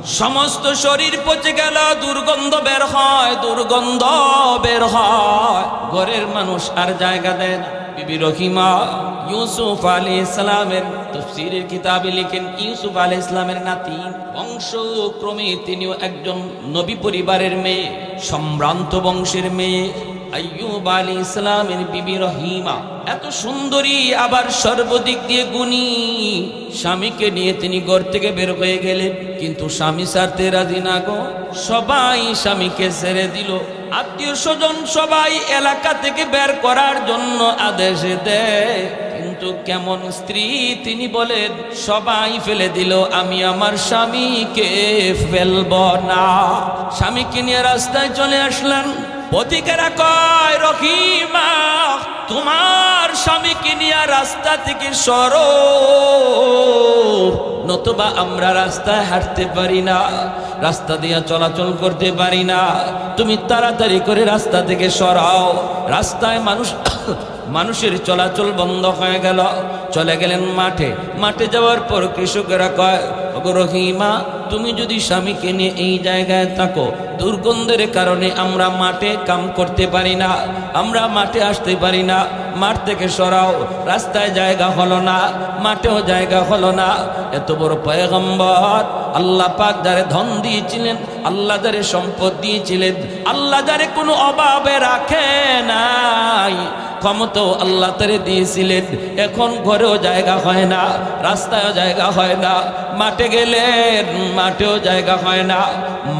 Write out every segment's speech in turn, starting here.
সমস্ত শরীর পচে গেল, দুর্গন্ধ বের হয়, দুর্গন্ধ বের হয়, ঘরের মানুষ আর জায়গা দেয় না। বিবি রহিমা ইউসুফ আলাইহিস সালামের তাফসীরের কিতাবে লিখেন, ইউসুফ আলাইহিস সালামের নাতি, বংশক্রমে তিনিও একজন নবী পরিবারের মেয়ে, সম্ভ্রান্ত বংশের মেয়ে। আইয়ুব আলাইহিস সালামের বিবি রহিমা এত সুন্দরী, আবার সর্বদিক দিয়ে গুণী। স্বামীকে নিয়ে তিনি ঘর থেকে বের হয়ে গেলেন, কিন্তু স্বামী ছাড়তে রাজি না গো। সবাই স্বামীকে ছেড়ে দিল, আত্মীয় স্বজন সবাই এলাকা থেকে বের করার জন্য আদেশ দেয়, কিন্তু কেমন স্ত্রী তিনি বলেন, সবাই ফেলে দিল, আমি আমার স্বামীকে ফেলব না। স্বামীকে নিয়ে রাস্তায় চলে আসলেন। পথিকেরা কয়, রহিমা তোমার স্বামীকে নিয়ে রাস্তা থেকে সরো, নতুবা আমরা রাস্তায় হাঁটতে পারি না, রাস্তা দিয়ে চলাচল করতে পারি না, তুমি তাড়াতাড়ি করে রাস্তা থেকে সরাও। রাস্তায় মানুষের চলাচল বন্ধ হয়ে গেল। চলে গেলেন মাঠে। মাঠে যাওয়ার পর কৃষকেরা কয়, ওগো রহিমা তুমি যদি স্বামীকে নিয়ে এই জায়গায় থাকো, দুর্গন্ধের কারণে আমরা মাঠে কাম করতে পারি না, আমরা মাঠে আসতে পারি না, মাঠ থেকে সরাও। রাস্তায় জায়গা হলো না, মাঠেও জায়গা হলো না। এত বড় পয়গম্বর, আল্লাহ পাক যারে ধন দিয়েছিলেন, আল্লাহ যারে সম্পদ দিয়েছিলেন, আল্লাহ যারে কোনো অভাবে রাখে নাই, ক্ষমতাও আল্লাহ তারে দিয়েছিলেন, এখন ঘরেও জায়গা হয় না, রাস্তায়ও জায়গা হয় না, মাঠে গেলেন মাঠেও জায়গা হয় না।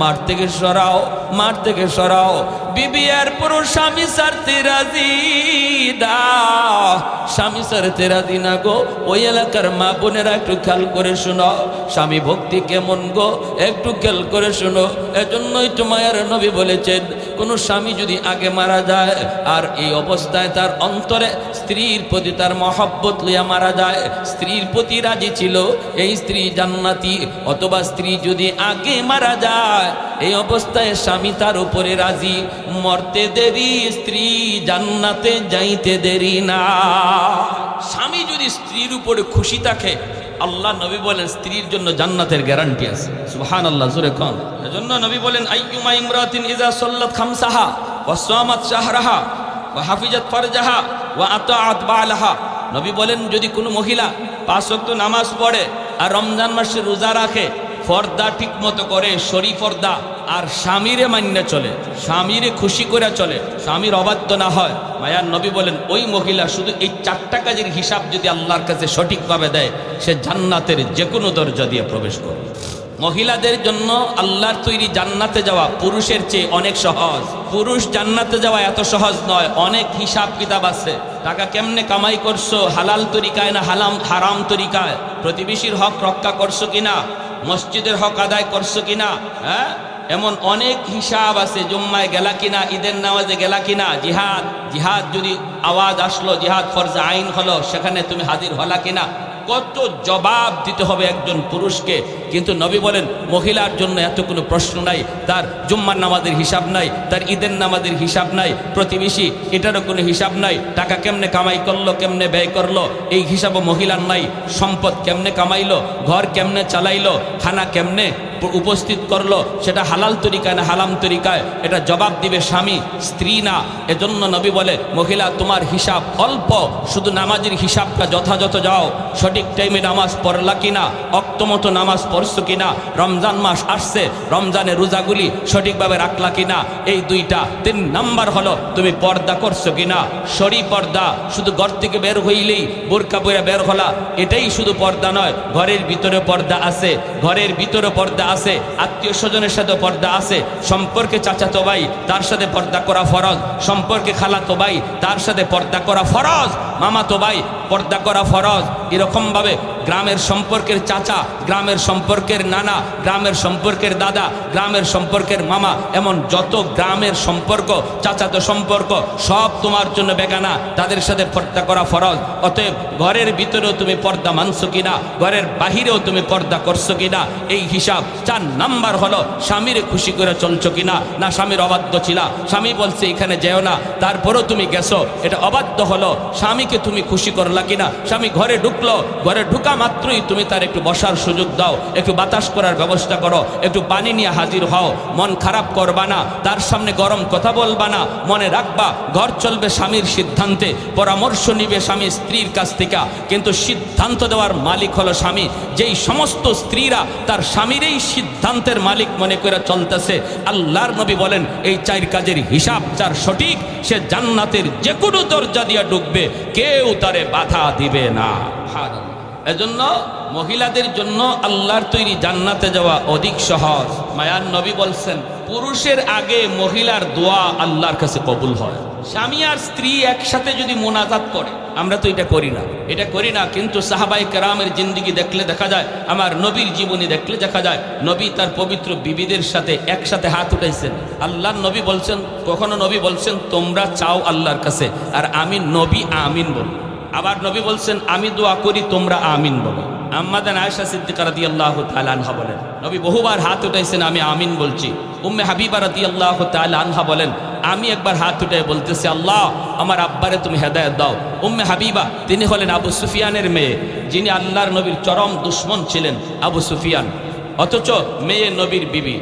মাঠ থেকে সরাও, মাঠ থেকে সরাও। বিবি আর পুরো স্বামী ছাড়তে রাজি না, স্বামী ছাড়তে রাজি না গো। ওই এলাকার মা বোনেরা একটু খেয়াল করে শোনো, স্বামী ভক্তি কেমন গো, একটু খেয়াল করে শোনো। এজন্যই তো মায়ার নবী বলেছেন, কোন স্বামী যদি আগে মারা যায় আর এই অবস্থায় তার অন্তরে স্ত্রীর প্রতি তার মহব্বত লইয়া মারা যায়, স্ত্রীর প্রতি রাজি ছিল, এই স্ত্রী জান্নাতি। অথবা স্ত্রী যদি আগে মারা যায়, এই অবস্থায় স্বামী তার উপরে রাজি, মরতে দেরি, স্ত্রী জান্নাতে যাইতে দেরি না। স্বামী যদি স্ত্রীর উপরে খুশি থাকে, আল্লাহ নবী বলেন স্ত্রীর জন্য জান্নাতের গ্যারান্টি আছে। সুবহানাল্লাহ, জোরে কোন। এজন্য নবী বলেন, আইয়ুমা ইমরাতিন ইযা সাল্লাত খামসাহা ওয়া সামাত শাহরাহা ওয়া হাফিজাত ফারজাহা ওয়া আতাআত বালাহা। নবী বলেন, যদি কোনো মহিলা 5 ওয়াক্ত নামাজ পড়ে আর রমজান মাসে রোজা রাখে, পর্দা ঠিক মতো করে, শরী পর্দা, আর স্বামীরে মান্য চলে, স্বামীরে খুশি করে চলে, স্বামীর অবাধ্য না হয়, মায়ার নবী বলেন ওই মহিলা শুধু এই 4টা কাজের হিসাব যদি আল্লাহর কাছে সঠিকভাবে দেয়, সে জান্নাতের যে কোনো দরজা দিয়ে প্রবেশ করবে। মহিলাদের জন্য আল্লাহর তৈরি জান্নাতে যাওয়া পুরুষের চেয়ে অনেক সহজ। পুরুষ জান্নাতে যাওয়া এত সহজ নয়, অনেক হিসাব কিতাব আছে। টাকা কেমনে কামাই করছো, হালাল তরিকায় না হারাম তরিকায়, প্রতিবেশীর হক রক্ষা করছো কিনা, মসজিদের হক আদায় করছো কিনা, হ্যাঁ, এমন অনেক হিসাব আছে। জুম্মায় গেলা কিনা, ঈদের নামাজে গেলা কিনা, জিহাদ যদি আওয়াজ আসলো, জিহাদ ফরজে আইন হলো, সেখানে তুমি হাজির হলা কিনা, কত জবাব দিতে হবে একজন পুরুষকে। কিন্তু নবী বলেন মহিলার জন্য এত কোনো প্রশ্ন নাই, তার জুম্মার নামাজের হিসাব নাই, তার ঈদের নামাজের হিসাব নাই, প্রতিবেশী এটারও কোনো হিসাব নাই, টাকা কেমনে কামাই করলো, কেমনে ব্যয় করলো, এই হিসাবও মহিলার নাই, সম্পদ কেমনে কামাইলো, ঘর কেমনে চালাইলো, খানা কেমনে উপস্থিত করলো, সেটা হালাল তরিকায় না হারাম তরিকায়, এটা জবাব দিবে স্বামী, স্ত্রী না। এজন্য নবী বলে মহিলা তোমার হিসাব অল্প, শুধু নামাজের হিসাবটা যথাযথ যাও, সঠিক টাইমে নামাজ পড়লা কিনা, অক্তমতো নামাজ পড়ছো কিনা, রমজান মাস আসছে, রমজানের রোজাগুলি সঠিকভাবে রাখলা কিনা, এই 2টা। 3 নাম্বার হলো তুমি পর্দা করছো কিনা। শরী পর্দা শুধু ঘর থেকে বের হইলেই বোরকা পরে বের হলা, এটাই শুধু পর্দা নয়, ঘরের ভিতরে পর্দা আছে, ঘরের ভিতরে পর্দা আছে, আত্মীয় স্বজনের সাথে পর্দা আছে, সম্পর্কে চাচাতো ভাই তার সাথে পর্দা করা ফরজ, সম্পর্কে খালাতো ভাই তার সাথে পর্দা করা ফরজ, মামাতো ভাই পর্দা করা ফরজ। এরকম ভাবে গ্রামের সম্পর্কের চাচা, গ্রামের সম্পর্কের নানা, গ্রামের সম্পর্কের দাদা, গ্রামের সম্পর্কের মামা, এমন যত গ্রামের সম্পর্ক, চাচাতো সম্পর্ক, সব তোমার জন্য বেগানা, তাদের সাথে পর্দা করা ফরজ। অতএব ঘরের ভিতরেও তুমি পর্দা মানছো কিনা, ঘরের বাহিরেও তুমি পর্দা করছো কিনা, এই হিসাব। 4 নাম্বার হলো স্বামীরে খুশি করে চলছো কিনা, না স্বামীর অবাধ্য ছিলা, স্বামী বলছে এখানে যেও না, তারপরেও তুমি গেছো, এটা অবাধ্য হলো। স্বামী স্বামীকে তুমি খুশি করলা কিনা। স্বামী ঘরে ঢুকলো, ঘরে ঢুকা মাত্রই তুমি তার একটু বসার সুযোগ দাও, একটু বাতাস করার ব্যবস্থা করো, একটু পানি নিয়ে হাজির হও। মন খারাপ করবা না, তার সামনে গরম কথা বলবা না। মনে রাখবা, ঘর চলবে স্বামীর সিদ্ধান্তে, পরামর্শ নিবে স্বামী স্ত্রীর কাছ থেকে, কিন্তু সিদ্ধান্ত দেওয়ার মালিক হলো স্বামী। যেই সমস্ত স্ত্রীরা তার স্বামীর এই সিদ্ধান্তের মালিক মনে করে চলতেছে, আল্লাহর নবী বলেন এই 4 কাজের হিসাব যার সঠিক, সে জান্নাতের যে কোনো দরজা দিয়ে ঢুকবে, কেউ তারে বাধা দিবে না। এজন্য মহিলাদের জন্য আল্লাহর তৈরি জান্নাতে যাওয়া অধিক সহজ। মায়ার নবী বলছেন, পুরুষের আগে মহিলার দোয়া আল্লাহর কাছে কবুল হয়। স্বামী আর স্ত্রী একসাথে যদি মোনাজাত করে, আমরা তো এটা করি না, কিন্তু সাহাবায়ে কেরামের জিন্দেগি দেখলে দেখা যায়, আমার নবীর জীবনী দেখলে দেখা যায়, নবী তার পবিত্র বিবিদের সাথে একসাথে হাত উঠাইছেন। আল্লাহর নবী বলছেন, কখনো নবী বলছেন তোমরা চাও আল্লাহর কাছে, আর আমি নবী আমিন বলি। আবার নবী বলছেন আমি দোয়া করি, তোমরা আমিন বলো। আম্মাদান আয়েশা সিদ্দিকা রাদিয়াল্লাহু তাআলা আনহা বলেন, নবী বহুবার হাত উঠাইছেন, আমি আমিন বলছি। উম্মে হাবিবা রাদিয়াল্লাহু তাআলা আনহা বলেন, আমি একবার হাত উঠাই বলতেছি, আল্লাহ আমার আব্বারে তুমি হেদায়েত দাও। উম্মে হাবিবা তিনি হলেন আবু সুফিয়ানের মেয়ে, যিনি আল্লাহর নবীর চরম দুশমন ছিলেন আবু সুফিয়ান, অথচ মেয়ে নবীর বিবি।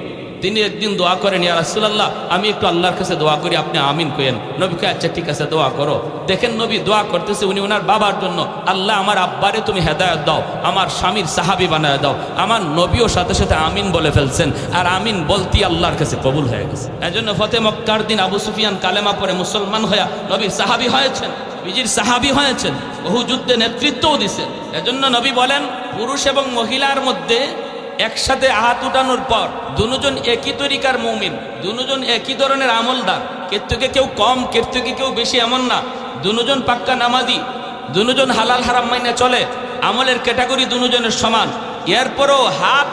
তিনি একদিন দোয়া করেন, ইয়া রাসূলুল্লাহ আমি একটু আল্লাহর কাছে দোয়া করি, আপনি আমিন করেন। নবী কয় আচ্ছা ঠিক আছে দোয়া করো। দেখেন নবী দোয়া করতেছে, উনি ওনার বাবার জন্য, আল্লাহ আমার আব্বারে তুমি হেদায়েত দাও, আমার স্বামীর সাহাবী বানায় দাও। আমার নবীও সাথে সাথে আমিন বলে ফেলছেন, আর আমিন বলতি আল্লাহর কাছে কবুল হয়ে গেছে। এজন্য ফতে মক্কার দিন আবু সুফিয়ান কালেমা পড়ে মুসলমান হয়ে নবীর সাহাবী হয়েছেন, বিজির সাহাবী হয়েছেন, বহু যুদ্ধে নেতৃত্বও দিয়েছেন। এজন্য নবী বলেন, পুরুষ এবং মহিলার মধ্যে একসাথে হাত উঠানোর পর দুজন একই তরিকার মুমিন, দুজন একই ধরনের আমলদার, কের থেকে কেউ কম, কের থেকে কেউ বেশি এমন না। দুজন পাক্কা নামাজি, দুজন হালাল হারাম মাইনা চলে, আমলের ক্যাটাগরি দুজনের সমান। এরপরও হাত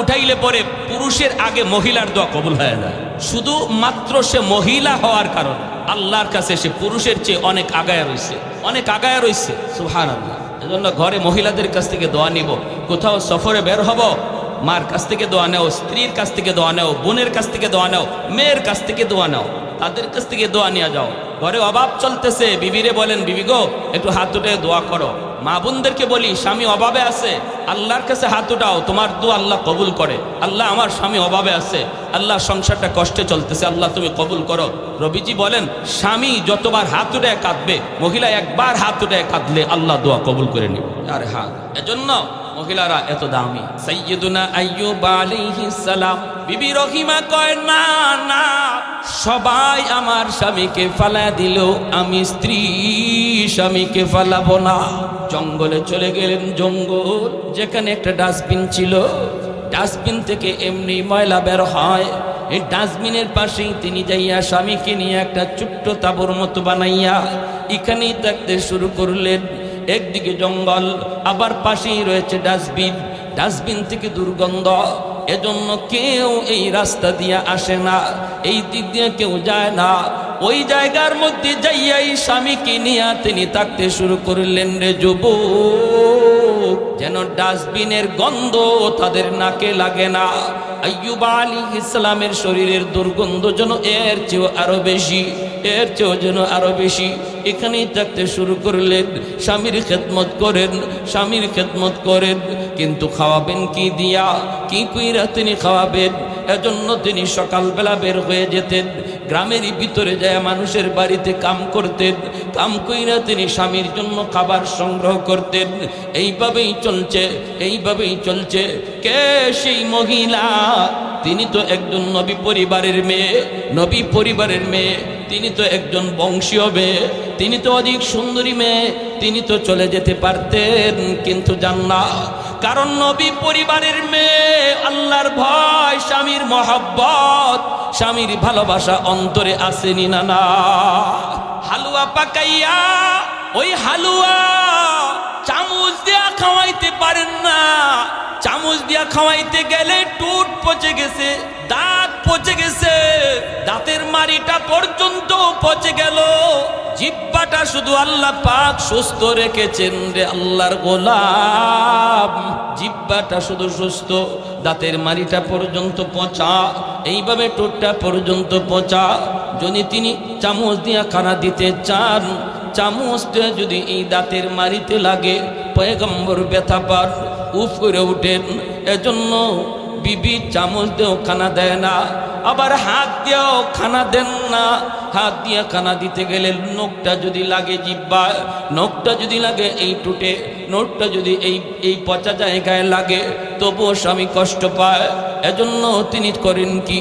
উঠাইলে পরে পুরুষের আগে মহিলার দোয়া কবুল হয়ে যায়। শুধু মাত্র সে মহিলা হওয়ার কারণে আল্লাহর কাছে সে পুরুষের চেয়ে অনেক আগায় রয়েছে, সুবহানাল্লাহ। এজন্য ঘরে মহিলাদের কাছ থেকে দোয়া নিব, কোথাও সফরে বের হব, মার কাছ থেকে দোয়া নেও, স্ত্রীর কাছ থেকে দোয়া নেও, বোনের কাছ থেকে দোয়া নেও, মেয়ের কাছ থেকে দোয়া নেও, তাদের কাছ থেকে দোয়া নিয়ে যাও। ঘরে অভাব চলতেছে, বিবিরে বলেন বিবি গো একটু হাত উঠে দোয়া করো। মা বোনদেরকে বলি স্বামী অভাবে আছে, আল্লাহর কাছে হাত উঠাও, তোমার দোয়া আল্লাহ কবুল করে। আল্লাহ আমার স্বামী অভাবে আছে, আল্লাহ সংসারটা কষ্টে চলতেছে, আল্লাহ তুমি কবুল করো। রবিজি বলেন স্বামী যতবার হাত উঠে কাঁদবে, মহিলা একবার হাত উঠে কাঁদলে আল্লাহ দোয়া কবুল করে নিবে। আরে হ্যাঁ, এজন্য মহিলারা এত দামি। সাইয়্যিদুনা আইয়ুব আলাইহিস সালাম, বিবি রহিমা কয় না না, সবাই আমার স্বামীকে ফালা দিল, আমি স্ত্রী স্বামীকে ফালাবো না। জঙ্গলে চলে গেলেন, জঙ্গল যেখানে একটা ডাস্টবিন ছিল, ডাস্টবিন থেকে এমনি ময়লা বের হয়, এই ডাস্টবিনের পাশেই তিনি যাইয়া স্বামীকে নিয়ে একটা ছোট্ট তাঁবুর মতো বানাইয়া এখানেই থাকতে শুরু করলেন। একদিকে জঙ্গল, আবার পাশেই রয়েছে ডাস্টবিন, ডাস্টবিন থেকে দুর্গন্ধ, এজন্য কেউ এই রাস্তা দিয়ে আসে না, এই দিক দিয়ে কেউ যায় না। ওই জায়গার মধ্যে যাইয়াই স্বামীকে নিয়ে তিনি থাকতে শুরু করলেন। রে যুবক, যেন ডাস্টবিনের গন্ধ তাদের নাকে লাগে না। আইয়ুব আলাইহিস সালামের শরীরের দুর্গন্ধ যেন এর চেয়েও আরো বেশি, এর চেয়েও যেন আরো বেশি। এখানেই থাকতে শুরু করলেন, স্বামীর খেদমত করেন, কিন্তু খাওয়াবেন কি দিয়া, কি কইরা তিনি খাওয়াবেন? এজন্য তিনি সকালবেলা বের হয়ে যেতেন, গ্রামের ভিতরে যায় মানুষের বাড়িতে কাম করতেন, কাম কইরা তিনি স্বামীর জন্য খাবার সংগ্রহ করতেন। এইভাবেই চলছে। কে সেই মহিলা? তিনি তো একজন নবী পরিবারের মেয়ে, তিনি তো একজন বংশীয় মেয়ে, তিনি তো অধিক সুন্দরী মেয়ে, তিনি তো চলে যেতে পারতেন, কিন্তু যান না। কারণ নবী পরিবারের মেয়ে, আল্লাহর ভয়, স্বামীর মহব্বত, স্বামীর ভালোবাসা অন্তরে আসেনি না। হালুয়া পাকাইয়া, ওই হালুয়া চামচ দিয়া খাওয়াইতে পারেন না। চামচ দিয়া খাওয়াইতে গেলে টুট পচে গেছে, দাঁত পচে গেছে, দাঁতের মাড়িটা পর্যন্ত পচে গেল। জিহ্বাটা শুধু আল্লাহ পাক সুস্থ রেখেছেন রে আল্লাহর গোলাম, জিহ্বাটা শুধু সুস্থ, দাঁতের মাড়িটা পর্যন্ত পচা, এইভাবে ঠোঁটটা পর্যন্ত পচা। যদি তিনি চামচ দিয়া খানা দিতে চান, চামচটা যদি এই দাঁতের মারিতে লাগে পয়গম্বর ব্যথা পান, উফ করে উঠেন। এজন্য বিবি চামচ দিয়েও খানা দেয় না, আবার হাত দিয়েও খানা দেন না। হাত দিয়ে খানা দিতে গেলে নখটা যদি লাগে জিহ্বায়, নখটা যদি লাগে এই টুটে, নখটা যদি এই পচা জায়গায় লাগে, তবুও স্বামী কষ্ট পায়। এজন্য তিনি করেন কি,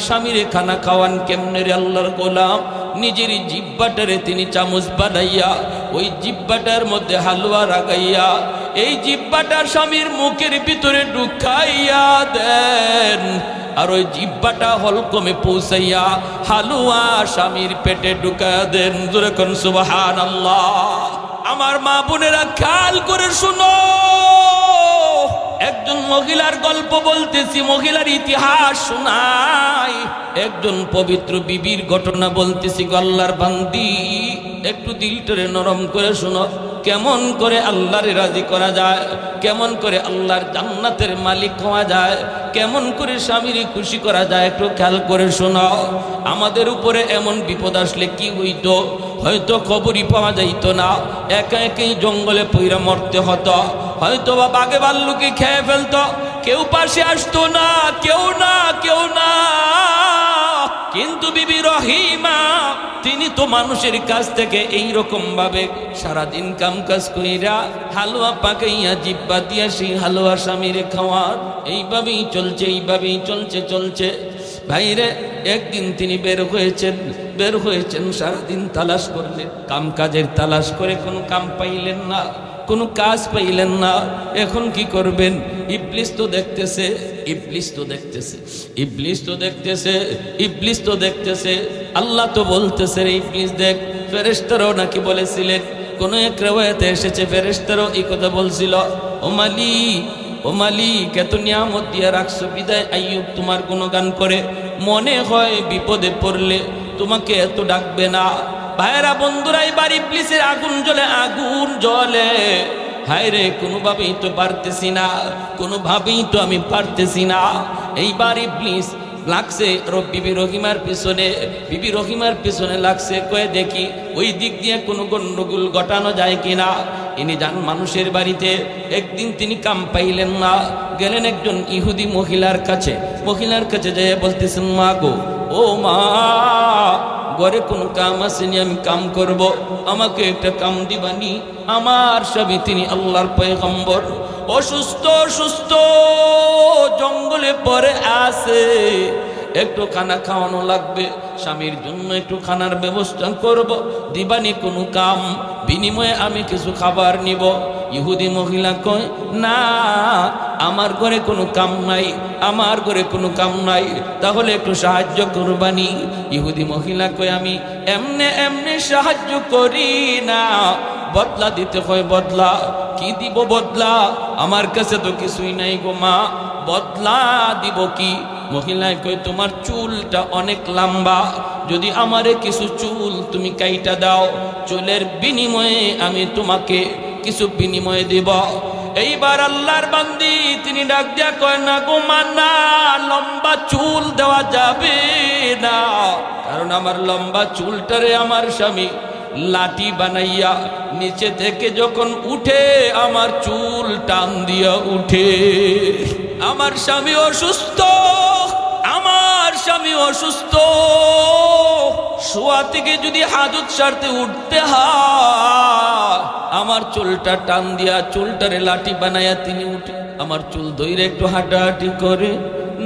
স্বামীরে খানা খাওয়ান কেমনে রে আল্লাহর গোলাম? নিজের জিহ্বাটারে তিনি চামচ বানাইয়া ওই জিহ্বাটার মধ্যে হালুয়া লাগাইয়া এই জিহ্বাটার স্বামীর মুখের ভিতরে ঢুকাইয়া দেন, আর ওই জিহ্বাটা হলকমে পৌঁছাইয়া হালুয়া স্বামীর পেটে ঢুকাইয়া দেন। জোরে কোন সুবহানাল্লাহ। আমার মা বোনেরা খেয়াল করে শুনো, একজন মহিলার গল্প বলতেছি, মহিলার ইতিহাস শোনাই। একজন পবিত্র বিবির ঘটনা বলতেছি। আল্লাহর বান্দি, একটু দিলটারে নরম করে শোনো। কেমন করে আল্লাহরে রাজি করা যায়, কেমন করে আল্লাহর জান্নাতের মালিক হওয়া যায়, কেমন করে স্বামীর খুশি করা যায়, একটু খেয়াল করে শোনো। আমাদের উপরে এমন বিপদ আসলে কি হইতো? হয়তো খবরই পাওয়া যাইতো না, একা একাই জঙ্গলে পইরা মরতে হতো, হয়তো বা বাঘে ভাল্লুকে খেয়ে ফেলতো, কেউ পাশে আসতো না, কেউ না। কিন্তু বিবি রহিমা তিনি তো মানুষের কাছ থেকে এইরকম ভাবে সারাদিন কাম কাজ কইরা হালুয়া পাকাইয়া জিব্বা দিয়া সেই হালুয়া স্বামীরে খাওয়ার। এইভাবেই চলছে। ভাইরে, একদিন তিনি বের হয়েছেন সারাদিন তালাশ করলেন, কাম কাজের তালাশ করে কোনো কাম পাইলেন না, কোনো কাজ পাইলেন না। এখন কি করবেন? ইবলিস তো দেখতেছে। আল্লাহ তো বলতেছে, ইবলিস দেখ। ফেরেশতারাও নাকি বলেছিলেন, কোন এক riwayate এসেছে ফেরেশতারাও এই কথা বলছিল, ও মালিক এত নিয়ামত দিয়া রাখছো, বিদায় আইয়ুব তোমার গুণগান করে, মনে হয় বিপদে পড়লে তোমাকে এত ডাকবে না। ভাইরা বন্ধুরা, এবার ইবলিসের আগুন জ্বলে। হায় রে, কোনোভাবেই তো আমি পারতেছি না। এইবার ইবলিস লাগছে বিবি রহিমার পিছনে লাগছে, কয়ে দেখি ওই দিক দিয়ে কোনো গন্ডগোল ঘটানো যায় কিনা। ইনি যান মানুষের বাড়িতে। একদিন তিনি কাম পাইলেন না, গেলেন একজন ইহুদি মহিলার কাছে যেয়ে বলতেছেন, মা গো, ও মা, ঘরে কোনো কাম আসেনি, আমি কাম করব, আমাকে একটা কাম দিবানি। আমার স্বামী তিনি আল্লাহর পয়গম্বর, অসুস্থ জঙ্গলে পড়ে আছে, একটু খানা খাওয়ানো লাগবে, স্বামীর জন্য একটু খানার ব্যবস্থা করব, দিবানি কোনো কাম, বিনিময়ে আমি কিছু খাবার নিব। ইহুদি মহিলা কয়, না, আমার ঘরে কোনো কাম নাই, তাহলে একটু সাহায্য করবানি। ইহুদি মহিলা কয়, আমি এমনে সাহায্য করি না, বদলা দিতে হয়। বদলা কি দিব? বদলা আমার কাছে তো কিছুই নাই গো মা, বদলা দিব কি? মহিলায় কয়, তোমার চুলটা অনেক লম্বা, যদি আমারে কিছু চুল তুমি কাইটা দাও, চুলের বিনিময়ে আমি তোমাকে কিছু বিনিময় দিব। এইবার আল্লাহর বান্দি তিনি ডাক দিয়া কয়, না গো মা, না, লম্বা চুল দেওয়া যাবে না, কারণ আমার লম্বা চুলটারে আমার স্বামী লাঠি বানাইয়া নিচে থেকে যখন উঠে আমার চুল টান দিয়া উঠে। আমার স্বামী অসুস্থ, শোয়া থেকে যদি হাজত সারতে উঠতে হয়, আমার চুলটা টান দিয়া চুলটারে লাঠি বানাইয়া তিনি উঠে আমার চুল ধইরে একটু হাঁটাহাঁটি করে।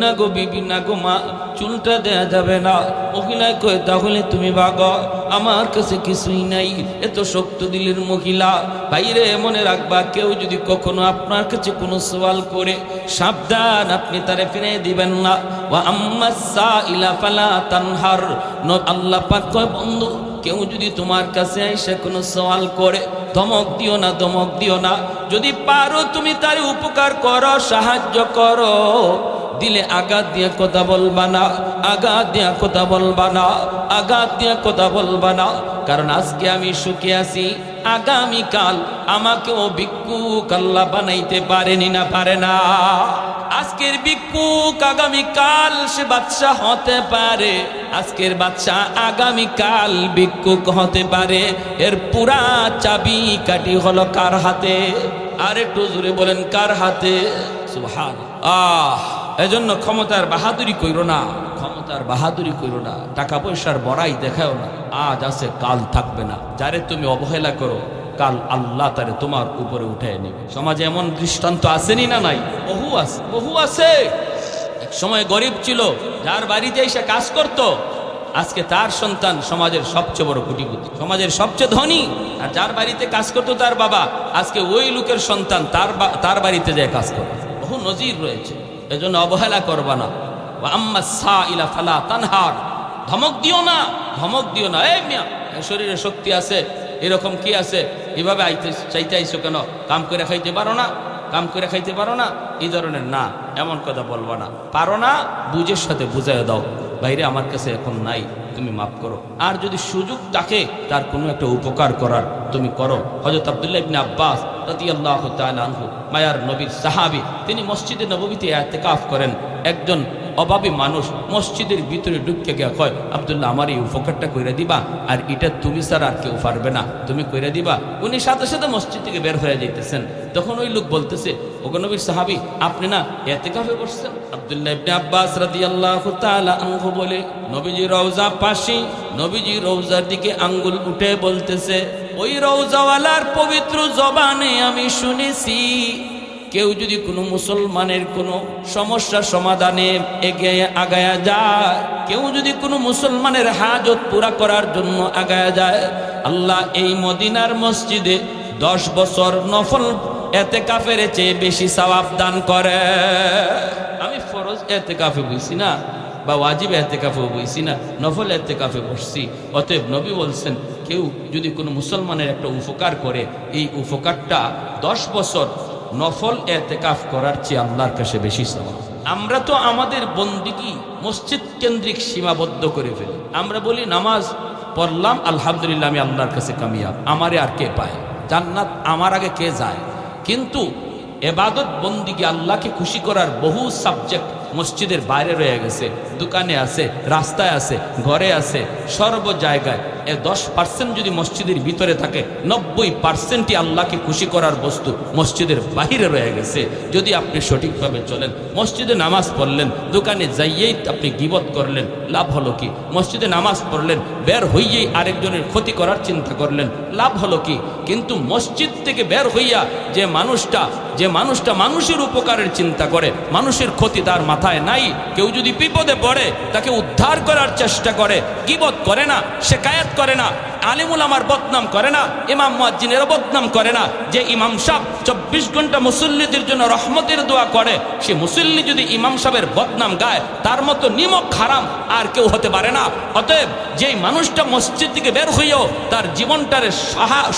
না গো বিবি, না গো মা, চুলটা দেয়া যাবে না। মহিলায় কয়, তাহলে তুমি ভাগো, আমার কাছে কিছুই নাই। এত শক্ত দিলের মহিলা। বাইরে মনে রাখবা, কেউ যদি কখনো আপনার কাছে কোনো সওয়াল করে, সাবধান, আপনি তারে ফিরে দিবেন না। ওয়া আম্মাস সাইলা ফালা তানহার। আল্লাহ পাক কয়, বন্ধু, কেউ যদি তোমার কাছে এসে কোনো সওয়াল করে, ধমক দিও না। যদি পারো তুমি তার উপকার করো, সাহায্য করো। দিলে আঘাত দিয়ে কথা বলবা না, কারণ আজকে আমি সুখে আছি, আগামীকাল আমাকেও ভিক্ষুক আল্লাহ বানাইতে পারে না। আজকের ভিক্ষুক আগামীকাল সে বাদশা হতে পারে, আজকের বাদশা আগামীকাল ভিক্ষুক হতে পারে। এর পুরা চাবি কাঠি হলো কার হাতে? আর একটু জোরে বলেন, কার হাতে? সুবহানাল্লাহ। এজন্য ক্ষমতার বাহাদুরি কইরো না, ক্ষমতার বাহাদুরি কইরো না, টাকা পয়সার বড়াই দেখাও না। আজ আছে কাল থাকবে না। যারে তুমি অবহেলা করো কাল আল্লাহ তারে তোমার উপরে উঠে নেবে। সমাজে এমন দৃষ্টান্ত আসেনি না নাই? বহু আছে, বহু আছে। এক সময় গরিব ছিল, যার বাড়িতে এসে কাজ করত, আজকে তার সন্তান সমাজের সবচেয়ে বড় কোটিপতি, সমাজের সবচেয়ে ধনী। আর যার বাড়িতে কাজ করতো তার বাবা, আজকে ওই লোকের সন্তান তার বাড়িতে যায় কাজ করে। বহু নজির রয়েছে। এজন্য অবহেলা করবা না। আম্মা সাইলা ফালা তানহার, ধমক দিও না, ধমক দিও না। এই মিয়া, শরীরে শক্তি আছে, এরকম কি আছে, এভাবে চাইতে আইসো কেন? কাম করে খাইতে পারো না, কাম করে খাইতে পারো না, এই ধরনের না, এমন কথা বলবা না। পারো না, বুঝের সাথে বুঝাই দাও, বাইরে আমার কাছে এখন নাই, তুমি মাফ করো। আর যদি সুযোগ থাকে তার কোনো একটা উপকার করার, তুমি করো। হযরত আব্দুল্লাহ ইবনে আব্বাস রাদিয়াল্লাহু তাআলা আনহু, মায়ার নবীর সাহাবী, তিনি মসজিদে নববীতে ইতিকাফ করেন। একজন অভাবী মানুষ মসজিদের ভিতরে ঢুকে গিয়া কয়, আব্দুল্লাহ আমার এই উপকারটা কইরা দিবা, আর এটা তুমি স্যার আর কেউ পারবে না, তুমি কইরা দিবা। উনি সাথে সাথে মসজিদ থেকে বের হয়ে যাইতেছেন। তখন ওই লোক বলতেছে, ওগো নবীর সাহাবী, আপনি না ইতিকাফে বসছেন? আব্দুল্লাহ ইবনে আব্বাস রাদিয়াল্লাহু তাআলা আনহু বলে, নবীজি রওজা পাশে, নবীজি রওজার দিকে আঙ্গুল উঠে বলতেছে, ওই রওজাওয়ালার পবিত্র জবানে আমি শুনেছি, কেউ যদি কোনো মুসলমানের কোনো সমস্যা সমাধানে এগিয়ে আগায়া যায়, কেউ যদি কোনো মুসলমানের হাজত পুরা করার জন্য আগায়া যায়, আল্লাহ এই মদিনার মসজিদে 10 বছর নফল ইতিকাফের চেয়ে বেশি সওয়াব দান করে। আমি ফরজ ইতিকাফে বসি না, বা ওয়াজিব ইতিকাফে বসি না, নফল ইতিকাফে বসছি। অতএব নবী বলছেন, কেউ যদি কোনো মুসলমানের একটা উপকার করে, এই উপকারটা 10 বছর নফল ইতিকাফ করার চেয়ে আল্লাহর কাছে বেশি সওয়াব। আমরা তো আমাদের বন্দিগি মসজিদ কেন্দ্রিক সীমাবদ্ধ করে ফেলি। আমরা বলি নামাজ পড়লাম, আলহামদুলিল্লাহ আমি আল্লাহর কাছে কামিয়াব, আমারে আর কে পায়? জান্নাত আমার আগে কে যায়? কিন্তু ইবাদত বন্দিগি, আল্লাহকে খুশি করার বহু সাবজেক্ট মসজিদের বাইরে রয়ে গেছে। দোকানে আছে, রাস্তায় আছে, ঘরে আছে, সর্ব জায়গায়। 10% যদি মসজিদের ভিতরে থাকে, 90%ই আল্লাহকে খুশি করার বস্তু মসজিদের বাহিরে রয়ে গেছে। যদি আপনি সঠিকভাবে চলেন, মসজিদে নামাজ পড়লেন, দোকানে যাইয়েই আপনি গীবত করলেন, লাভ হলো কি? মসজিদে নামাজ পড়লেন, বের হইয়েই আরেকজনের ক্ষতি করার চিন্তা করলেন, লাভ হলো কি? কিন্তু মসজিদ থেকে বের হইয়া যে মানুষটা মানুষের উপকারের চিন্তা করে, মানুষের ক্ষতি তার মাথায় নাই, কেউ যদি বিপদে পড়ে তাকে উদ্ধার করার চেষ্টা করে, গীবত করে না, শিকায়াত করে না, আলিম উলামার বদনাম করে না, ইমাম মুয়াজ্জিনের বদনাম করে না। যে ইমাম সাহেব 24 ঘন্টা মুসল্লিদের জন্য রহমতের দোয়া করে, সে মুসল্লি যদি ইমাম সাহেবের বদনাম গায়, তার মতো নিমক হারাম আর কেউ হতে পারে না। অতএব যেই মানুষটা মসজিদ থেকে বের হইও তার জীবনটারে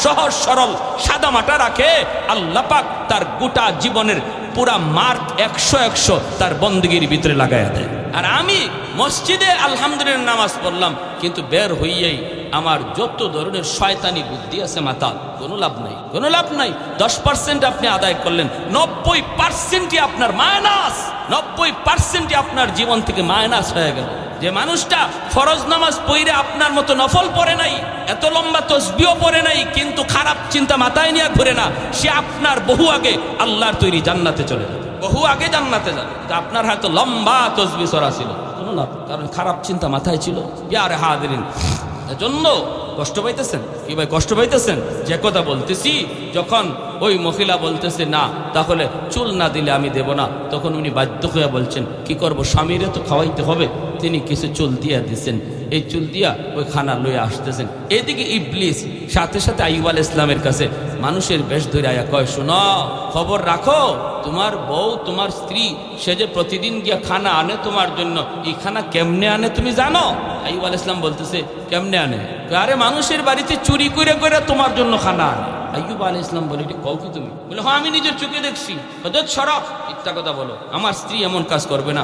সহজ সরল সাদা মাটা রাখে, আল্লাহ পাক তার গোটা জীবনের পুরা মার্ক 100 তার বন্দেগীর ভিতরে লাগাইয়া দেয়। আর আমি মসজিদে আলহামদুলিল্লাহ নামাজ পড়লাম, কিন্তু বের হইয়াই আমার যত ধরনের শয়তানি বুদ্ধি আছে মাথা, কোনো লাভ নাই, কোনো লাভ নাই। 10% আপনি আদায় করলেন, 90%ই আপনার মাইনাস, 90%ই আপনার জীবন থেকে মাইনাস হয়ে গেল। যে মানুষটা ফরজ নামাজ পড়ে আপনার মতো নফল পড়ে নাই, এত লম্বা তসবিও পড়ে নাই, কিন্তু খারাপ চিন্তা মাথায় নিয়ে ঘুরে না, সে আপনার বহু আগে আল্লাহর তৈরি জান্নাতে চলে যাবে, বহু আগে জান্নাতে যাবে। আপনার হয়তো লম্বা তসবি সরা ছিল, কোনো লাভ, কারণ খারাপ চিন্তা মাথায় ছিল। প্যারে হাজিরিন, এজন্য কষ্ট পাইতেছেন কি ভাই? কষ্ট পাইতেছেন? যে কথা বলতেছি, যখন ওই মহিলা বলতেছে না, তাহলে চুল না দিলে আমি দেব না, তখন উনি বাধ্য হয়ে বলছেন কি করব, স্বামীরে তো খাওয়াইতে হবে। তিনি কিছু চুল দিয়া দিচ্ছেন, এই চুল দিয়া ওই খানা লইয়া আসতেছেন। এদিকে ইবলিস সাথে সাথে আইয়ুব আলাইহিস সালামের কাছে মানুষের বেশ ধরে আয়া কয়, শোনো, খবর রাখো, তোমার বউ, তোমার স্ত্রী, সে যে প্রতিদিন গিয়া খানা আনে তোমার জন্য, এই খানা কেমনে আনে তুমি জানো? আইয়ুব আলাইহিস সালাম বলতেছে, কেমনে আনে? আরে মানুষের বাড়িতে চুরি করে করে তোমার জন্য খানা আনে। আইয়ুব আলাইহিস সালাম বলে, এটা কও কি তুমি? বলে, হ্যাঁ আমি নিজের চোখে দেখছি। সরব, মিথ্যা কথা বলো, আমার স্ত্রী এমন কাজ করবে না।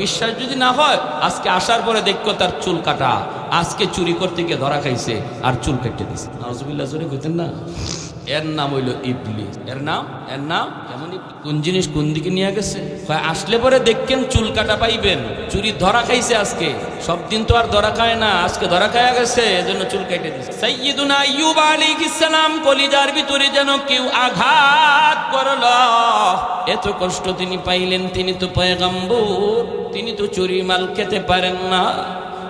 বিশ্বাস যদি না হয়, আজকে আসার পরে দেখো তার চুল কাটা, আজকে চুরি করতে গিয়ে ধরা খাইছে আর চুল কেটে দিছে। নাউজুবিল্লাহ, জোরে কইতেন না? এর নাম হইল ইবলিস। এর নাম কেমন? কোন জিনিস কোন দিকে নিয়ে গেছে আসলে পরে দেখেন চুল কাটা পাইবেন। চুরি ধরা খাইছে আজকে, সব দিন তো আর ধরা খায় না, আজকে ধরা খায়া গেছে, এজন্য চুল কেটে দিচ্ছে। সাইয়্যিদুনা আইয়ুব আলাইহিস সালাম কলিজার ভিতরে যেন কেউ আঘাত করলো, এত কষ্ট তিনি পাইলেন। তিনি তো পয়গম্বর, তিনি তো চুরি মাল খেতে পারেন না।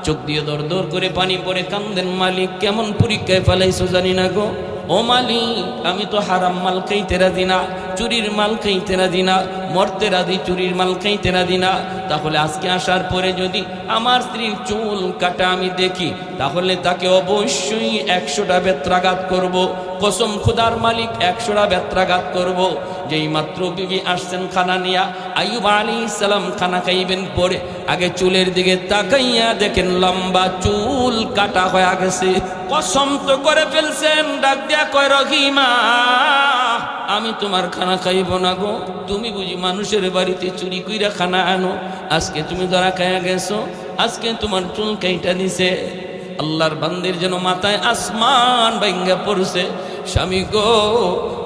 চোখ দিয়ে দর দর করে পানি পড়ে কান্দেন, মালিক কেমন পরীক্ষায় ফেলাইছো জানি না গো। ও মালিক, আমি তো হারাম মাল খাইতে রাজি না, চুরির মাল খাইতে রাজি না, মরতে রাজি, চুরির মাল খাইতে রাজি না। তাহলে আজকে আসার পরে যদি আমার স্ত্রীর চুল কাটা আমি দেখি, তাহলে তাকে অবশ্যই 100টা বেত্রাঘাত করব। কসম খুদার মালিক, 100টা বেত্রাঘাত করব। যেই মাত্র বিবি আসছেন খানা নিয়া, আইয়ুব আলাইহিস সালাম খানা খাইবেন, পরে আগে চুলের দিকে তাকাইয়া দেখেন লম্বা চুল কাটা হয়ে গেছে। কসম তো করে ফেলছেন, ডাক দিয়া কয় রহিমা, আমি তোমার খানা খাইব না গো। তুমি বুঝি মানুষের বাড়িতে চুরি কইরা খানা আনো, আজকে তুমি ধরা খাইয়া গেছো, আজকে তোমার চুল কাইটা দিছে। আল্লাহর বান্দির যেন মাথায় আসমান ভাঙ্গা পড়ছে। স্বামী গো,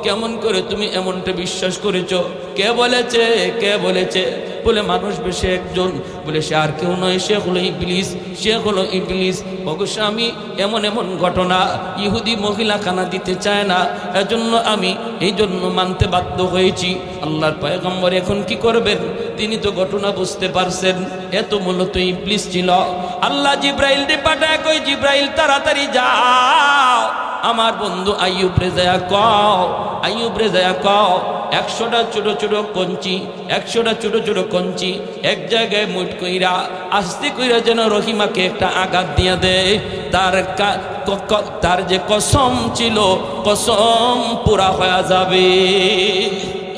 কেমন করে তুমি এমনটা বিশ্বাস করেছো? কে বলেছে, কে বলেছে? বলে মানুষ বেশে একজন, বলে সে আর কেউ নয়, সে হলো ইবলিস, সে হলো ইবলিস। ওগো স্বামী, এমন এমন ঘটনা, ইহুদি মহিলা খানা দিতে চায় না, এজন্য আমি এই জন্য মানতে বাধ্য হয়েছি। আল্লাহর পয়গম্বর এখন কি করবেন? তিনি তো ঘটনা বুঝতে পারছেন, এত মূলত ইবলিস ছিল। আল্লাহ জিব্রাইল দিয়ে পাঠায়, কই জিব্রাইল তাড়াতাড়ি যাও, আমার বন্ধু আইয়ুব রে যায়া কও, আইয়ুব রে যায়া কও 100টা ছোট ছোট কঞ্চি, 100টা ছোট ছোট কঞ্চি এক জায়গায় মুঠ কইরা আস্তে কইরা যেন রহিমাকে একটা আঘাত দিয়া দেয়। তার যে কসম ছিল, কসম পুরা হয়ে যাবে।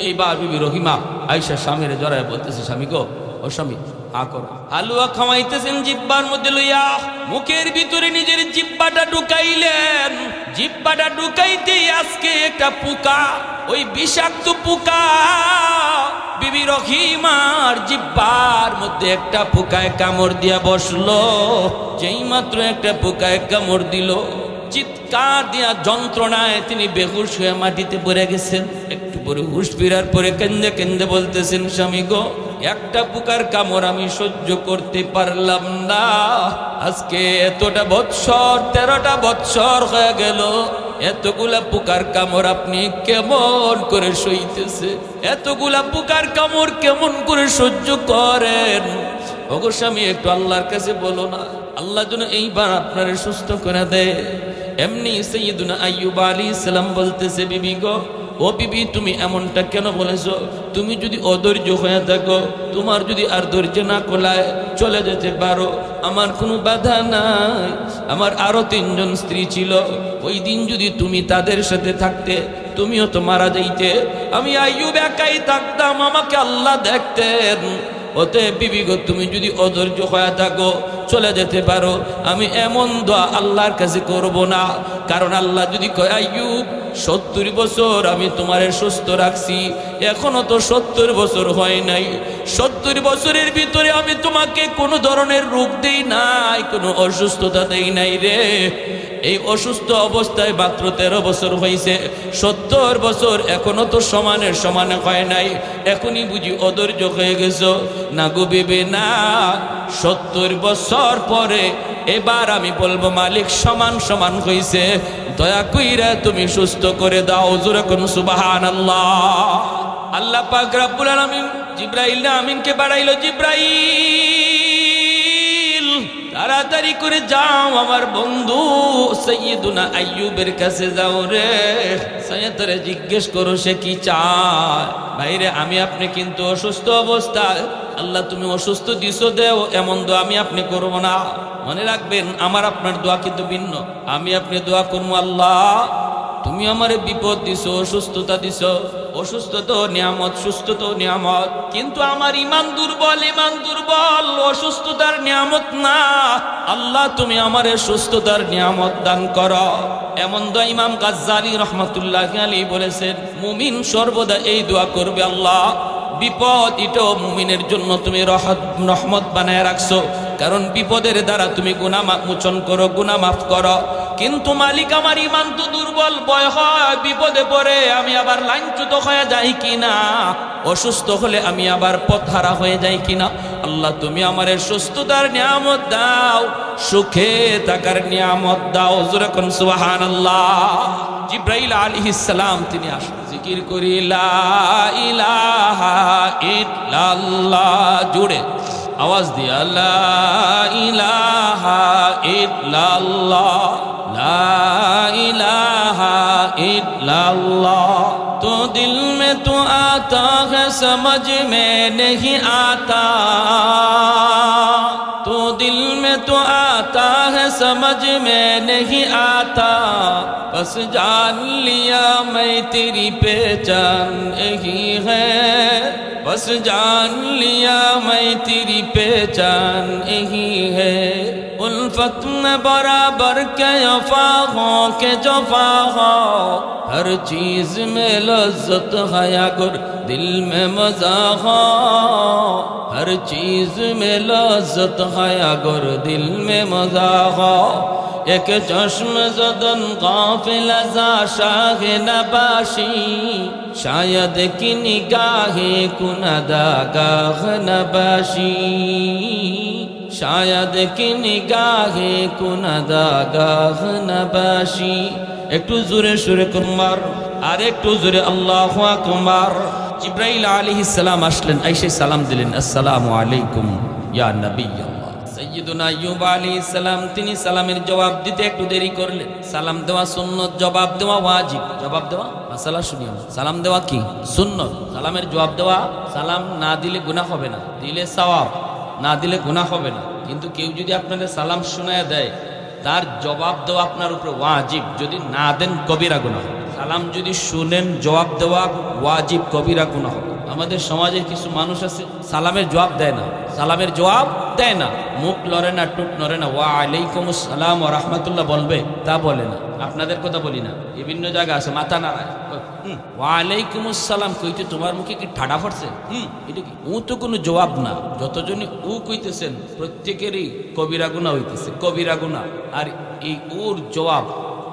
এইবার বিবি রহিমা আয়েশা স্বামীরে জড়ায় বলতেছে, স্বামী গো, ও স্বামী, হালুয়া খাওয়াইতেছেন জিব্বার মধ্যে লইয়া, মুখের ভিতরে নিজের জিব্বাটা ঢুকাইলেন। জিব্বাটা ঢুকাইতে আজকে একটা পোকা, ওই বিষাক্ত পোকা বিবি রহিমার জিব্বার মধ্যে একটা পোকায় কামড় দিয়া বসলো। যেই মাত্র একটা পোকায় কামড় দিল, চিৎকার দিয়া যন্ত্রণায় তিনি বেহুশ হয়ে মাটিতে পড়ে গেছেন। একটু পরে হুশ ফিরার পরে কেন্দে কেন্দে বলতেছেন, স্বামী গো, একটা পোকার কামড় আমি সহ্য করতে পারলাম না। আজকে এতটা বৎসর, 13টা বৎসর হয়ে গেল, এতগুলা পোকার কামড় আপনি কেমন করে সইতেছে? এতগুলা পোকার কামড় কেমন করে সহ্য করেন? ওগো স্বামী, একটু আল্লাহর কাছে বলো না, আল্লাহ যেন এইবার আপনারে সুস্থ করে দেয়। এমনি সাইয়্যিদুনা আইয়ুব আলাইহিস সালাম বলতেছে, বিবি গো, ও বিবি, তুমি এমনটা কেন বলেছো? তুমি যদি অধৈর্য হয়ে থাকো, তোমার যদি আর ধৈর্য না কোলায়, চলে যেতে পারো, আমার কোনো বাধা নাই। আমার আরো 3 জন স্ত্রী ছিল, ওই দিন যদি তুমি তাদের সাথে থাকতে, তুমিও তো মারা যাইতে। আমি আইয়ুব একাই থাকতাম, আমাকে আল্লাহ দেখতেন। ওতে বিবি গো, তুমি যদি অধৈর্য হয়ে থাকো, চলে যেতে পারো। আমি এমন দোয়া আল্লাহর কাছে করব না, কারণ আল্লাহ যদি কয় আইয়ুব 70 বছর আমি তোমারে সুস্থ রাখছি, এখনো তো 70 বছর হয় নাই, 70 বছরের ভিতরে আমি তোমাকে কোনো ধরনের রোগ দেই নাই, কোনো অসুস্থতা দেই নাই রে। এই অসুস্থ অবস্থায় মাত্র 13 বছর হয়েছে, 70 বছর এখনো তো সমানের সমানে হয় নাই, এখনই বুঝি অধৈর্য হয়ে গেছো? না গো বিবি, না, 70 বছর পরে এবার আমি বলবো মালিক সমান সমান হয়েছে, দয়া কইরা তুমি সুস্থ করে দাও। জোরে কোন সুবহানাল্লাহ। আল্লাহ পাক রব্বুল আলামিন জিব্রাইল আমিনকে বাড়াইলো, জিব্রাইল তাড়াতাড়ি করে যাও, আমার বন্ধু সাইয়্যিদুনা আইয়ুবের কাছে যাও রে, সাইয়্যিদরে জিজ্ঞেস করো সে কি চায়। ভাইরে, আমি আপনি কিন্তু অসুস্থ অবস্থায়, আল্লাহ তুমি অসুস্থ দিছো দেও, এমন দোয়া আমি আপনি করবো না। মনে রাখবেন, আমার আপনার দোয়া কিন্তু ভিন্ন। আমি আপনি দোয়া করবো, আল্লাহ তুমি আমারে বিপদ দিছো, অসুস্থতা দিছো, অসুস্থতা নিয়ামত, সুস্থতা নিয়ামত, কিন্তু আমার ইমান দুর্বল, ইমান দুর্বল, অসুস্থতার নিয়ামত না। আল্লাহ তুমি আমারে সুস্থতার নিয়ামত দান করো। এমন দোয়া ইমাম গাজ্জালী রহমাতুল্লাহি আলাইহি বলেছেন, মুমিন সর্বদা এই দোয়া করবে, আল্লাহ বিপদ এটাও মুমিনের জন্য তুমি রহমত বানায় রাখছো, কারণ বিপদের দ্বারা তুমি গুনাহ মোচন করো, গুনাহ মাফ করো। কিন্তু মালিক, আমার ইমান তো দুর্বল, ভয় হয় বিপদে পড়ে আমি আবার লাঞ্ছিত হয়ে যাই কিনা। অসুস্থ হলে আমি আবার পথহারা হয়ে যাই কিনা। আল্লাহ তুমি আমারে সুস্থতার নিয়ামত দাও, সুখে থাকার নিয়ামত দাও। জোরে কোন সুবহানাল্লাহ। জিব্রাইল আলাইহিস সালাম তিনি আসেন, জিকির করি লা ইলাহা ইল্লাল্লাহ, জুড়ে আওয়াজ দিয়া লা ইলাহা ইল্লাল্লাহ, লা ইলাহা ইল্লাল্লাহ। तो दिल में तो आता है समझ में नहीं आता, तो दिल में तो आता है समझ में नहीं आता, बस जान लिया मैं तेरी पहचान यही है, बस जान लिया मैं तेरी पहचान यही है। उल्फत में बराबर के वफा हो के जफा हो, हर चीज में लज्जत है अगर दिल में मजा हो, हर चीज में लज्जत है अगर दिल में मजा हो। एक चश्म ज़दन गाफिल ज़ा शाह नबाशी, शायद की निगाहे कुनदा गाह नबाशी, शायद की निगाहे कुनदा गाह नबाशी। একটু জোরে সুরে কুমার আর একটু জোরে আল্লাহু আকবার। জিব্রাইল আলাইহিস সালাম আসলেন, আইসে সালাম দিলেন, আসসালামু আলাইকুম ইয়া নবিয়াল্লাহ। সাইয়্যিদুনা আইয়ুব আলাইহিস সালাম তিনি সালামের জবাব দিতে একটু দেরি করলেন। সালাম দেওয়া সুন্নত, জবাব দেওয়া ওয়াজিব। জবাব দেওয়া মাসালা শুনিও, সালাম দেওয়া কি সুন্নত, সালামের জবাব দেওয়া। সালাম না দিলে গুনাহ হবে না, দিলে সওয়াব, না দিলে গুনাহ হবে না। কিন্তু কেউ যদি আপনাদের সালাম শোনায় দেয়, তার জবাব দেওয়া আপনার উপরে ওয়াজিব, যদি না দেন কবিরা গুনাহ। সালাম যদি শুনেন জবাব দেওয়া ওয়াজিব, কবিরা গুনাহ। আমাদের সমাজের কিছু মানুষ আছে সালামের জবাব দেয় না, সালামের জবাব দেয় না, মুখ লড়ে না, টুক নড়ে না, ওয়া আলাইকুমুস সালাম ওয়া রাহমাতুল্লাহ বলবে তা বলে না। আপনাদের কথা বলি না, বিভিন্ন জায়গা আছে মাথা নাড়ায়, ওয়া আলাইকুমুস সালাম কইতে তোমার মুখে কি ঠাডা পড়ছে? এটা কি? ও তো কোনো জবাব না। যতজনই ও কইতেছেন প্রত্যেকেরই কবিরা গুনাহ হইতেছে, কবিরা গুনাহ। আর এই ওর জবাব